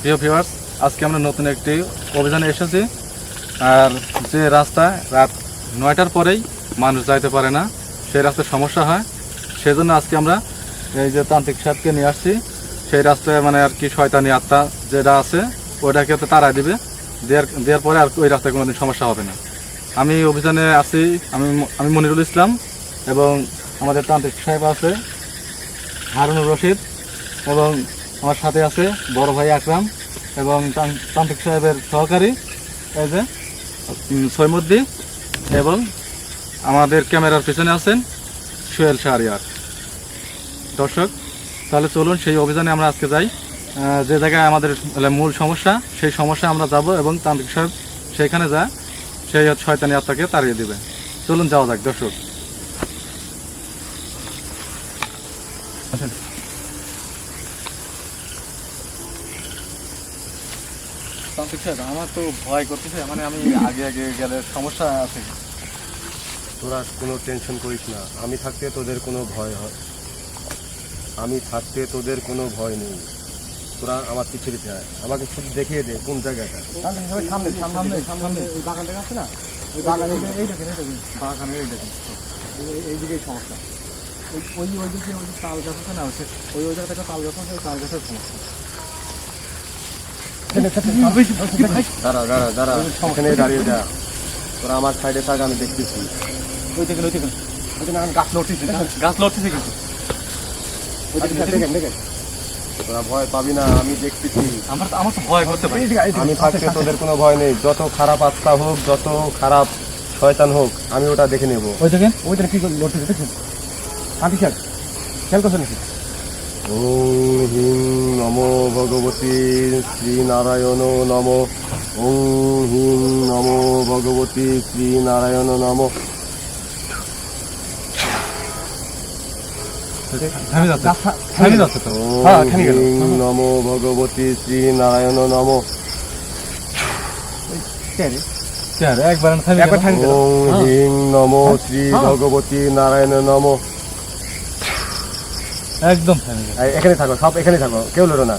প্রিয় ভিউয়ার্স, আজকে আমরা নতুন একটি অভিযানে এসেছি। আর যে রাস্তায় রাত 9টার পরেই মানুষ যাইতে পারে না, সেই রাস্তায় সমস্যা হয়, সেজন্য আজকে আমরা এই যে তান্ত্রিক সাহেবকে নিয়ে আসছি। সেই রাস্তায় মানে আর কি শয়তানি আত্মা যেটা আছে ওইটাকে তো তাড়াই দিবে, দেওয়ার পরে আর ওই রাস্তায় কোনোদিন সমস্যা হবে না। আমি অভিযানে আছি, আমি মনিরুল ইসলাম, এবং আমাদের তান্ত্রিক সাহেব আছে হারুনুর রশিদ, এবং আমার সাথে আছে বড় ভাই আকরাম, এবং তান্ত্রিক সাহেবের সহকারী এই যে সৈমুদ্দি, এবং আমাদের ক্যামেরার পিছনে আছেন সোহেল শাহরিয়ার। দর্শক, তাহলে চলুন সেই অভিযানে আমরা আজকে যাই। যে জায়গায় আমাদের মূল সমস্যা, সেই সমস্যা আমরা যাব, এবং তান্ত্রিক সাহেব সেইখানে যায় সেই শয়তানি আত্মাকে তাড়িয়ে দিবে। চলুন যাওয়া যাক দর্শক। তান্ত্রিক সাহেব, আমার তো ভয় করতেছে, মানে আমি আগে গেলে সমস্যা আছে। তোরা কোনো টেনশন করিস না, আমি থাকতে তোদের কোনো ভয় হয়, আমি থাকতে তোদের কোনো ভয় নেই। তোরা আমার পিছিয়ে পিছিয়ে আয়, আমাকে শুধু দেখিয়ে দে কোন জায়গাটা। বাগানটা আছে না, ওই বাগানে বাগানের এইদিকেই সমস্যা। ওই দিকে ওই তাল গাছ আছে না, ওই জায়গাটা তাল গাছ আছে, তাল গাছের সমস্যা। দাঁড়া দাঁড়া দাঁড়া, ওখানে দাঁড়িয়ে যা, তোরা আমার সাইডে থাক, আমি দেখতেছি। ওই থেকে গাছ লড়তেছে, কিন্তু তোরা ভয় পাবি না, আমি দেখতেছি। আমার তো ভয় করতে পারি। আমি থাকতে তোদের কোনো ভয় নেই, যত খারাপ আত্মা হোক, যত খারাপ শয়তান হোক, আমি ওটা দেখে নেবো। ওই থেকে কি লড়তেছে দেখছেন? আঁকি খেয়াল করছেন নাকি? ওম হিং নমো ভগবতী শ্রীনারায়ণ নম। ওম হিং নমো ভগবতী শ্রীনারায়ণ নম। ওম হিং নমো ভগবতী শ্রীনারায়ণ নম। ওম হিং নমো শ্রী ভগবতী নারায়ণ নম। একদম এখানে থাকো, সব এখানে থাকো, কেউ লড়ো না।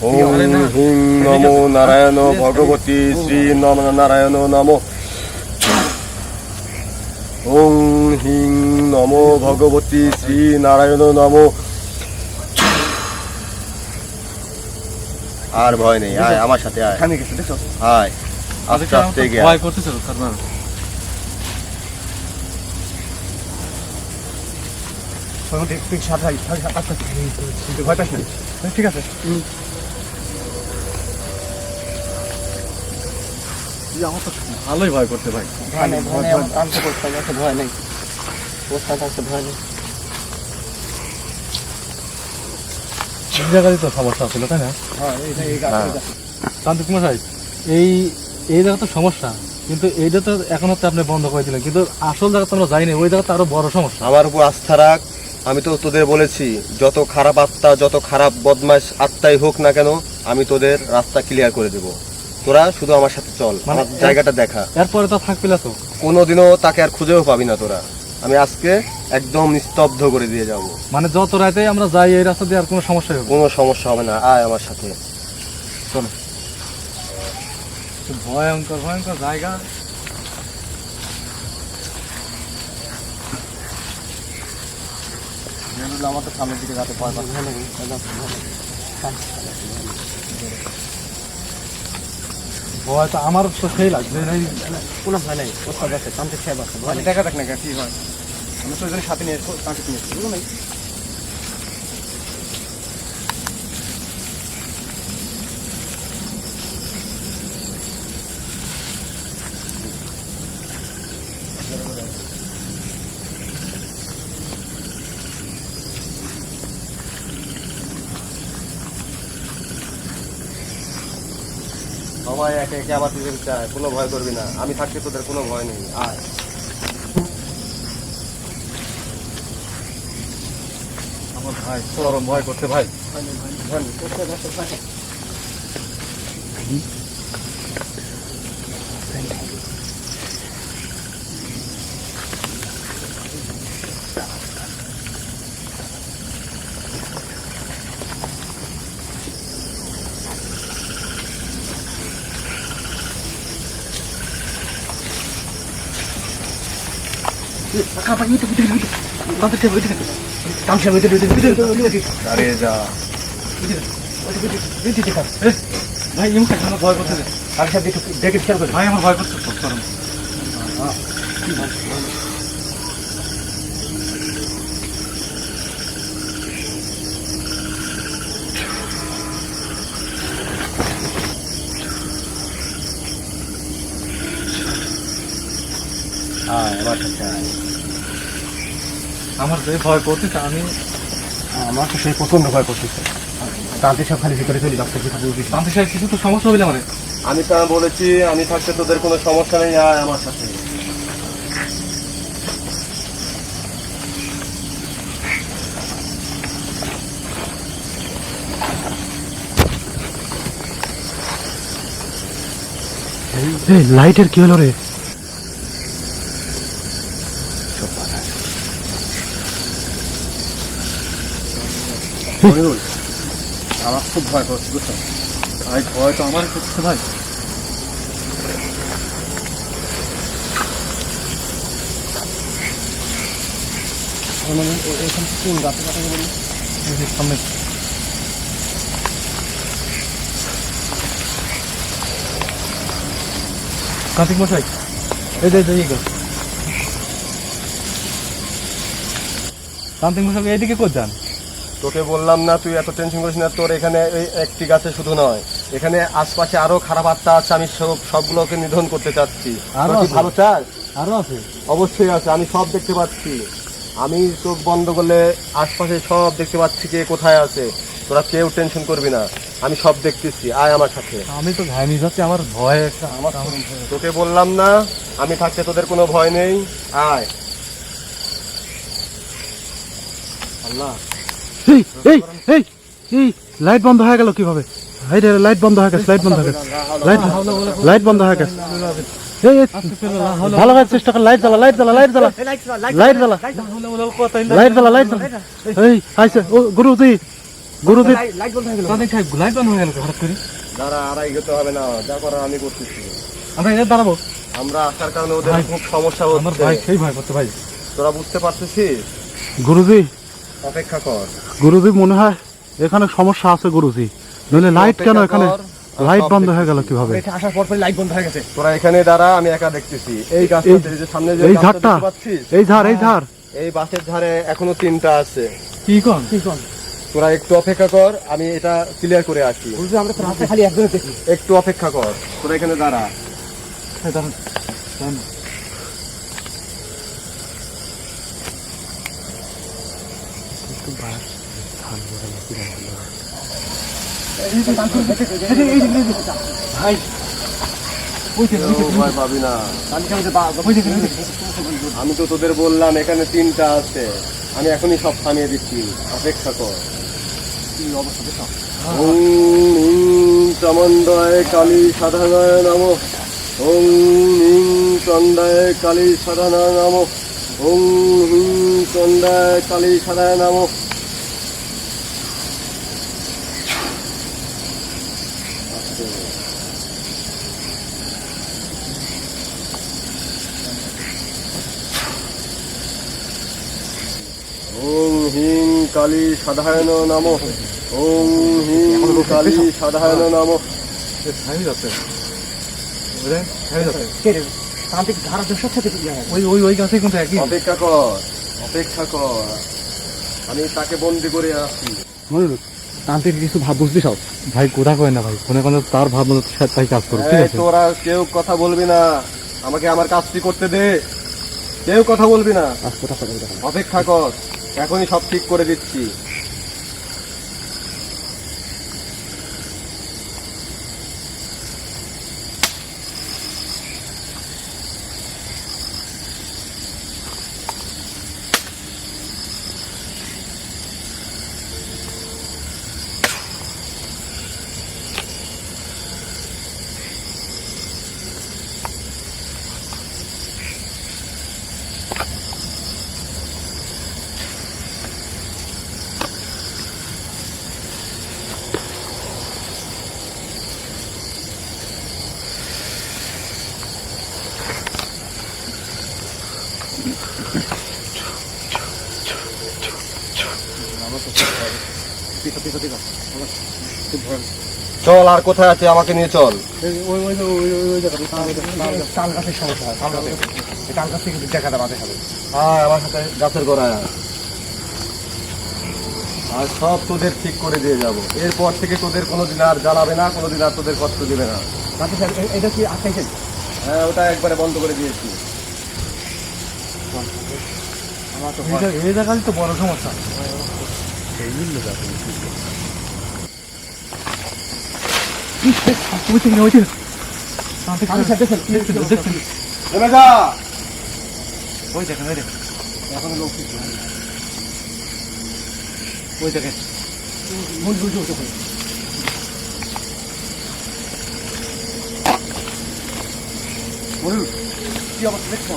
ওম হিং নমো নারায়ণ ভগবতী শ্রী নারায়ণ নম। ওম হিং নমো ভগবতী শ্রী নারায়ণ নম। আর ভয় নেই, আয় আমার সাথে আয়, আয় আস্তে আস্তে গিয়ে। ভয় করতেছে তো স্যার। ঠিক আছে, আমার তো ভালোই ভয় করতে ভাই। ভয় নেই, ভয় নেই, ভয় নেই। এই জায়গায় তো সমস্যা ছিল, তাই না? তান্ত্রিক মশাই, এই জায়গা তো সমস্যা, কিন্তু এইটা তো এখন হচ্ছে আপনি বন্ধ করে দিলেন, কিন্তু আসল জায়গা তো আমরা যাইনি, ওই জায়গাতে আরো বড় সমস্যা। আমার উপর আস্থা রাখ, আমি তো তোদের বলেছি যত খারাপ আত্মা, যত খারাপ বদমাশ আত্মাই হোক না কেন, আমি তোদের রাস্তা ক্লিয়ার করে দেব। তোরা শুধু আমার সাথে চল, আমার জায়গাটা দেখা। এরপরে তো থাকবে না তো, কোনোদিনও তাকে আর খুঁজেও পাবি না তোরা। আমি আজকে একদম নিস্তব্ধ করে দিয়ে যাব। মানে যত রাতে আমরা যাই এই রাস্তা দিয়ে আর কোনো সমস্যা হবে? কোনো সমস্যা হবে না, আয় আমার সাথে। চলো। ভয়ঙ্কর ভয়ঙ্কর জায়গা। আমার তো সামনের দিকে যাতে পারবো। ভয় তো আমার তো সেই লাগছে। কোনো ভয় নেই, ওস্তাদ আছে, তান্ত্রিক সাহেব আছে, ভয় নেই। দেখা দেখ না কি হয়, আমি তো ওই সাথে নিয়ে তান্ত্রিক নিয়ে বুঝলো নাই। সবাই একে একে আবার তুই চায়, কোনো ভয় করবি না, আমি থাকতে তোদের কোনো ভয় নেই, আয়। আমার ভাই চরম ভয় করতে ভাই। আরে যা ভাই এমন আমার ভয় করতেছে। দেখে খেয়াল করে ভাই আমার ভয় করতেছে। আমার সাথে আয়। আমার যে ভয় করতেছে আমি আমার তো সেই প্রচন্ড ভয় করতেছে। তান্ত্রিক সব খালি ভিতরে চলে যাচ্ছে, কিছু বুঝিস না। তান্ত্রিক সাহেব কিছু তো সমস্যা হইলে আমার আমি তা বলেছি, আমি থাকতে তোদের কোনো সমস্যা নেই, আয় আমার সাথে। লাইটের কি হলো রে? মনিরুল, আমার খুব ভয় করছে বুঝছো? ভাই ভয় তো আমার করছে ভাই। সামনে কার্তিক মশাই, এই যে কার্তিক মশাই এইদিকে কোথায় যান? তোকে বললাম না তুই এত টেনশন করিস না। তোর এখানে এই একটি গাছে শুধু নয়, এখানে আশপাশে আরো খারাপ আত্মা আছে। আমি সবগুলোকে নিধন করতে চাচ্ছি। আরো তোর কি আছে? ভালো চাস? আরো আছে? অবশ্যই আছে, আমি সব দেখতে পাচ্ছি। আমি চোখ বন্ধ করলে আশপাশে সব দেখতে পাচ্ছি কে কোথায় আছে। তোরা কেউ টেনশন করবি না, আমি সব দেখতেছি। আয় আমার সাথে। আমি তো ঘামিয়ে যাচ্ছি, আমার ভয় একটা। তোকে বললাম না আমি থাকতে তোদের কোনো ভয় নেই, আয়। আল্লাহ, এই এই এই এই লাইট বন্ধ হয়ে গেল কিভাবে? লাইট বন্ধ হয়ে গেছে, লাইট বন্ধ হয়ে গেছে, লাইট বন্ধ হয়ে গেছে। এই ভালো করে চেষ্টা কর, লাইট জ্বালা, লাইট জ্বালা, লাইট জ্বালা, লাইট জ্বালা, লাইট জ্বালা, লাইট জ্বালা। এই আইছে ও গুরুজি, গুরুজি লাইট বন্ধ হয়ে গেল। লাইট বন্ধ হয়ে গেল হঠাৎ করে। দাঁড়া, আর এগোতে হবে না, যা করার আমি করতেছি। আমরা এনে দাঁড়াবো। আমরা আসার কারণে ওদের ভাই, খুব সমস্যা আমার ভাই হচ্ছে। সেই ভয় করতে ভাই। তোরা বুঝতে পারতেছিস? গুরুজি, অপেক্ষা কর। গুরুজি মনে হয় এখানে সমস্যা আছে গুরুজি। নইলে লাইট কেন এখানে লাইট বন্ধ হয়ে গেল কিভাবে? আসার পর লাইট বন্ধ হয়ে গেছে। তোরা এখানে দাঁড়া, আমি একা দেখতেছি। এই গাছটা যে সামনে যে এই গাছটা ঝাড়টা, দেখতে পাচ্ছিস, এই ঝাড়, এই ঝাড়। এই বাসের ধারে এখনো 3টা আছে। কি কোন? তোরা একটু অপেক্ষা কর, আমি এটা ক্লিয়ার করে আসি। আমরা তো রাস্তায় খালি একজনে দেখি। একটু অপেক্ষা কর, তোরা এখানে দাঁড়া। ভাই কেউ ভয় পাবি না। আমি তো তোদের বললাম এখানে 3টা আছে, আমি এখনই সব থামিয়ে দিচ্ছি, অপেক্ষা কর। ওম ইং চামুণ্ডায় কালী সাধনায় নমঃ। ওম ইং চণ্ডায় কালী সাধনায় নমঃ। ওম ইং চণ্ডায় কালী সাধনায় নমঃ। ওম হিং কালী সাধারণ নমঃ। ওম হিং কালী সাধারণ নমঃ। থামি যাচ্ছে, থামি যাচ্ছে। তান্ত্রিক ধারা দর্শক সাথে ওই ওই ওই গাছে কিন্তু একই। অপেক্ষা কর, অপেক্ষা কর, আমি তাকে বন্দি করে আসছি। তান্ত্রিক কিছু ভাব বুঝতে সব। ভাই কোথা কয় না ভাই, কোনে কোনে তার ভাবনা তাই কাজ করো, ঠিক এই, আছে? তোরা কেউ কথা বলবি না, আমাকে আমার কাজটি করতে দে। কেউ কথা বলবি না, অপেক্ষা কর, এখনই সব ঠিক করে দিচ্ছি। চল, আর কোথায় আছে আমাকে নিয়ে চল। আয় আমার সাথে গাছের গোড়ায় আয়। আর সব তোদের ঠিক করে দিয়ে যাব। এরপর থেকে তোদের কোনোদিন আর জ্বালাবে না, কোনোদিন আর তোদের কষ্ট দিবে না। এটা কি আটকাইছেন? হ্যাঁ, ওটা একবারে বন্ধ করে দিয়েছি। এই জায়গায় তো বড় সমস্যা। নেমে যা। ওই দেখেন এখন লোক কিছু নেই। ওই দেখেন কি অবস্থা দেখছো?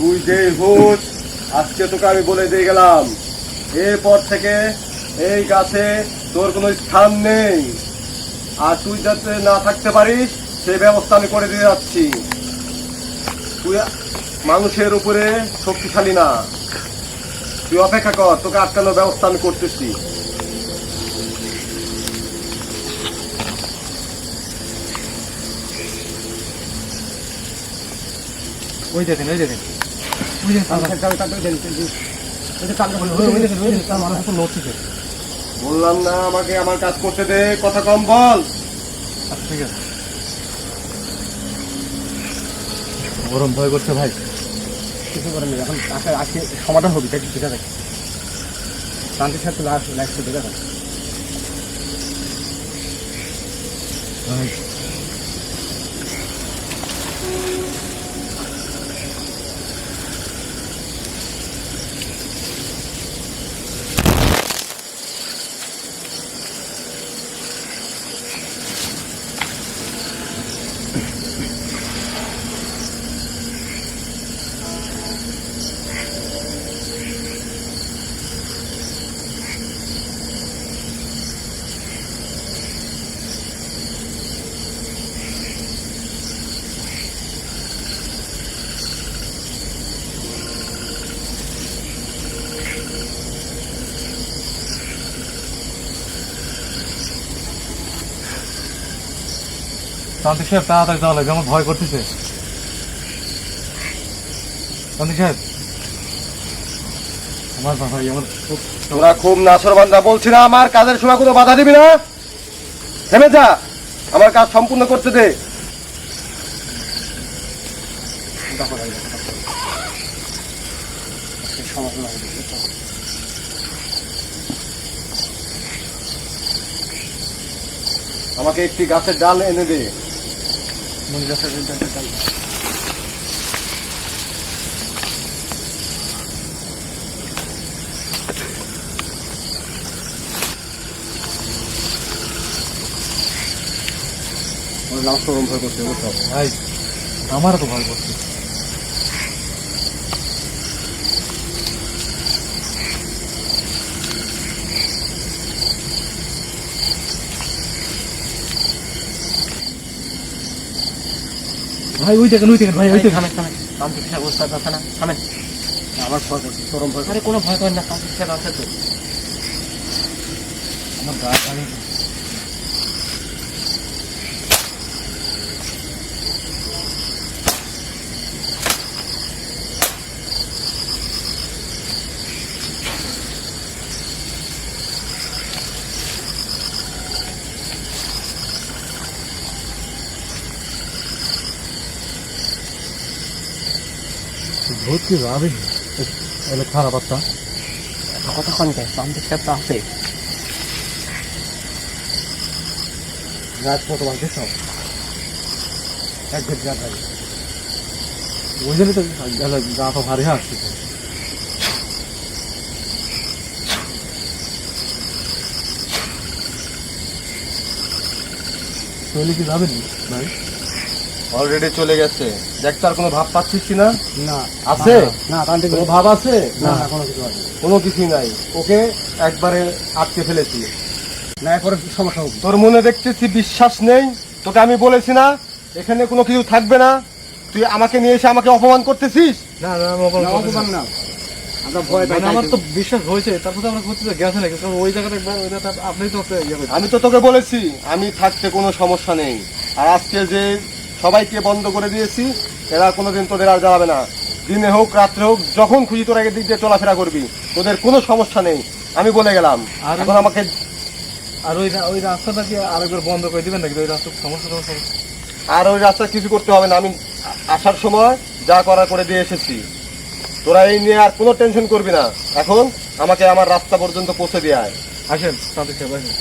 তুই যে ভূত, আজকে তোকে আমি বলে দিয়ে গেলাম, এরপর থেকে এই গাছে তোর কোনো স্থান নেই। আর তুই যাতে না থাকতে পারিস সেই ব্যবস্থা আমি করে দিয়ে যাচ্ছি। তুই মানুষের উপরে শক্তিশালী না, তুই অপেক্ষা কর, তোকে আটকানোর ব্যবস্থা আমি করতেছি। ওই দেখেন বললাম না আমাকে আমার কাজ করতে দে, কথা কম বল। ঠিক আছে। গরম ভয় করছে ভাই, কিছু করেন না। এখন আজকে সমাধান হবে, দেখি দেখা যাক। শান্তির সাথে লাইফ দেখা যাক। তান্ত্রিক সাহেব তাড়াতাড়ি যাওয়া লাগবে, আমার ভয় করতেছে। তান্ত্রিক সাহেব, আমার ভাই আমার তোরা খুব নাছরবান্দা, বলছি না আমার কাজের সময় কোনো বাধা দিবি না। থেমে যা, আমার কাজ সম্পূর্ণ করতে দে। আমাকে একটি গাছের ডাল এনে দে। লাস্ট ভয় করতে বুঝছো? ভাই, আমারও তো ভয় করছে। ভাই ওই দেখেন ভাই, ওই দেখেন। তান্ত্রিক সাহেব ওস্তাদ আছে না, থামেন। আমার ভয় করছে, চরম ভয়। আরে কোনো ভয় করেন না, তান্ত্রিক সাহেব আছে তো। আমার গা পানি। ভূত কি যাবে? এলে খারাপ একটা কথা কনকে, তান্ত্রিক সাহেব তো আছে। গাছ কত বাজে সব এক ঘেট গাছ আছে, ওই জন্য তো গা তো ভারী আসছে। চলে কি যাবেন ভাই? অলরেডি চলে গেছে। দেখ তার কোনো ভাব পাচ্ছিস কি না? না আছে? না তান্ত্রিক কোনো ভাব আছে? না কোনো কিছু আছে কোনো কিছুই নাই। ওকে একবারে আটকে ফেলেছি। না, এরপরে সমস্যা হবে। তোর মনে দেখতেছি বিশ্বাস নেই। তোকে আমি বলেছি না এখানে কোনো কিছু থাকবে না, তুই আমাকে নিয়ে এসে আমাকে অপমান করতেছিস। না অপমান না, আমরা ভয় পাই। আমার তো বিশ্বাস হয়েছে, তারপর তো আমরা করতে গেছে নাকি, কারণ ওই জায়গাটা একবার ওই জায়গাটা আপনি তো ইয়ে করছেন। আমি তো তোকে বলেছি আমি থাকতে কোনো সমস্যা নেই। আর আজকে যে সবাইকে বন্ধ করে দিয়েছি, এরা কোনোদিন তোদের আর জ্বালাবে না। দিনে হোক রাত্রে হোক, যখন খুশি তোরা এদিক দিয়ে চলাফেরা করবি, তোদের কোনো সমস্যা নেই, আমি বলে গেলাম। আর এখন আমাকে আর ওই রাস্তাটা কি আরেকবার বন্ধ করে দিবেন নাকি? ওই রাস্তার সমস্যা আর ওই রাস্তা কিছু করতে হবে না। আমি আসার সময় যা করার করে দিয়ে এসেছি। তোরা এই নিয়ে আর কোনো টেনশন করবি না। এখন আমাকে আমার রাস্তা পর্যন্ত পৌঁছে দিয়ে আয়। আসেন তাদের সাথে আসেন।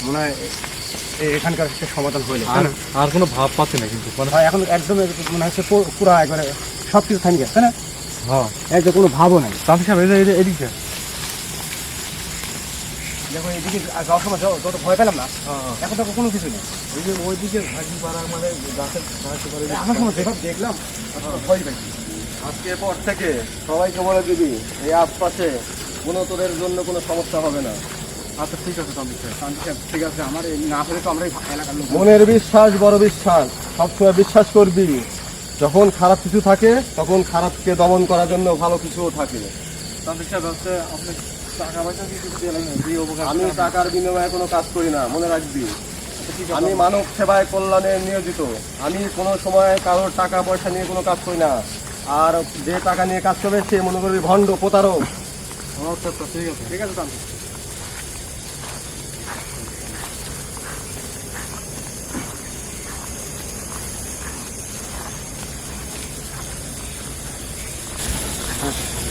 মনে হয় এখানকার একটা সমাধান হইলে আর কোনো ভাব পাচ্ছি না কিন্তু মানে ভাই, এখন একদম মনে হচ্ছে পুরা একবারে সব কিছু থামে গেছে, তাই না? হ্যাঁ একদম কোনো ভাবও নাই। তাদের সাহেব এদিকে দেখো এদিকে যাওয়ার সময় যত ভয় পেলাম না, এখন তো কোনো কিছু নেই। ওই যে ওইদিকে ভাগি পাড়া মানে গাছের আমার সময় যেভাবে দেখলাম ভয় পাইছি। আজকে পর থেকে সবাইকে বলে দিবি এই আশপাশে কোনো তোদের জন্য কোনো সমস্যা হবে না। আচ্ছা ঠিক আছে তাদের সাহেব। ঠিক আছে, আমার এই না হলে তো আমরা এই এলাকার লোক। মনের বিশ্বাস বড় বিশ্বাস, সবসময় বিশ্বাস করবি। যখন খারাপ কিছু থাকে তখন খারাপকে দমন করার জন্য ভালো কিছুও থাকে। তাদের সাহেব হচ্ছে আপনি টাকা পয়সা কিছু দিয়ে উপকার আমি টাকার বিনিময়ে কোনো কাজ করি না, মনে রাখবি। আমি মানব সেবায় কল্যাণে নিয়োজিত। আমি কোনো সময় কারোর টাকা পয়সা নিয়ে কোনো কাজ করি না। আর যে টাকা নিয়ে কাজ করবে সে মনে করবি ভণ্ড, প্রতারক। আচ্ছা ঠিক আছে ঠিক আছে তাহলে।